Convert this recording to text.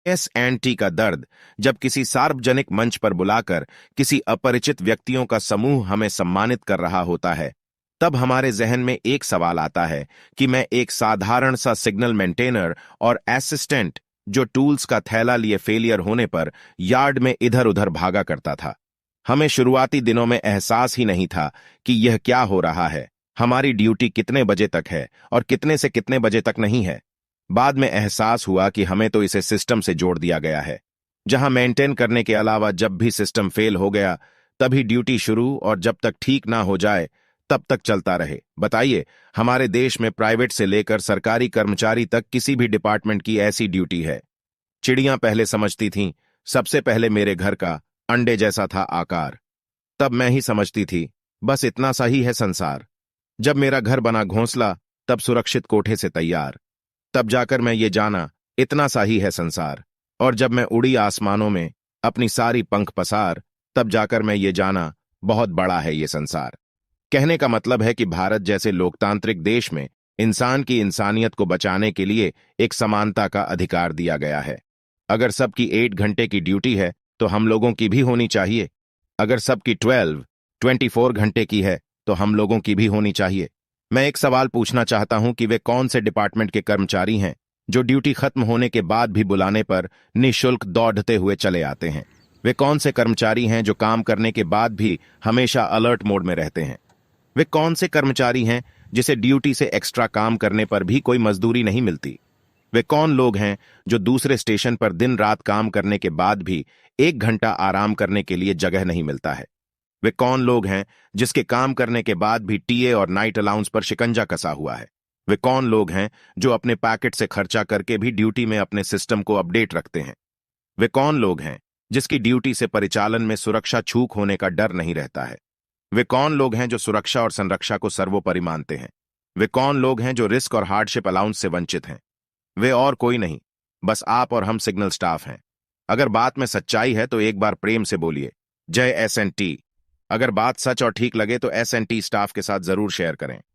एस&टी का दर्द, जब किसी सार्वजनिक मंच पर बुलाकर किसी अपरिचित व्यक्तियों का समूह हमें सम्मानित कर रहा होता है, तब हमारे जहन में एक सवाल आता है कि मैं एक साधारण सा सिग्नल मेंटेनर और असिस्टेंट जो टूल्स का थैला लिए फेलियर होने पर यार्ड में इधर उधर भागा करता था। हमें शुरुआती दिनों में एहसास ही नहीं था कि यह क्या हो रहा है, हमारी ड्यूटी कितने बजे तक है और कितने से कितने बजे तक नहीं है। बाद में एहसास हुआ कि हमें तो इसे सिस्टम से जोड़ दिया गया है, जहां मेंटेन करने के अलावा जब भी सिस्टम फेल हो गया तभी ड्यूटी शुरू, और जब तक ठीक ना हो जाए तब तक चलता रहे। बताइए, हमारे देश में प्राइवेट से लेकर सरकारी कर्मचारी तक किसी भी डिपार्टमेंट की ऐसी ड्यूटी है। चिड़ियां पहले समझती थीं सबसे पहले मेरे घर का अंडे जैसा था आकार, तब मैं ही समझती थी बस इतना सा ही है संसार। जब मेरा घर बना घोंसला, तब सुरक्षित कोठे से तैयार, तब जाकर मैं ये जाना इतना सा ही है संसार। और जब मैं उड़ी आसमानों में अपनी सारी पंख पसार, तब जाकर मैं ये जाना बहुत बड़ा है ये संसार। कहने का मतलब है कि भारत जैसे लोकतांत्रिक देश में इंसान की इंसानियत को बचाने के लिए एक समानता का अधिकार दिया गया है। अगर सबकी 8 घंटे की ड्यूटी है तो हम लोगों की भी होनी चाहिए। अगर सबकी 24 घंटे की है तो हम लोगों की भी होनी चाहिए। मैं एक सवाल पूछना चाहता हूं कि वे कौन से डिपार्टमेंट के कर्मचारी हैं जो ड्यूटी खत्म होने के बाद भी बुलाने पर निःशुल्क दौड़ते हुए चले आते हैं? वे कौन से कर्मचारी हैं जो काम करने के बाद भी हमेशा अलर्ट मोड में रहते हैं? वे कौन से कर्मचारी हैं जिसे ड्यूटी से एक्स्ट्रा काम करने पर भी कोई मजदूरी नहीं मिलती? वे कौन लोग हैं जो दूसरे स्टेशन पर दिन रात काम करने के बाद भी 1 घंटा आराम करने के लिए जगह नहीं मिलता है? वे कौन लोग हैं जिसके काम करने के बाद भी टीए और नाइट अलाउंस पर शिकंजा कसा हुआ है? वे कौन लोग हैं जो अपने पैकेट से खर्चा करके भी ड्यूटी में अपने सिस्टम को अपडेट रखते हैं? वे कौन लोग हैं जिसकी ड्यूटी से परिचालन में सुरक्षा चूक होने का डर नहीं रहता है? वे कौन लोग हैं जो सुरक्षा और संरक्षा को सर्वोपरि मानते हैं? वे कौन लोग हैं जो रिस्क और हार्डशिप अलाउंस से वंचित हैं? वे और कोई नहीं, बस आप और हम सिग्नल स्टाफ हैं। अगर बात में सच्चाई है तो एक बार प्रेम से बोलिए, जय एस&टी। अगर बात सच और ठीक लगे तो एस&टी स्टाफ के साथ जरूर शेयर करें।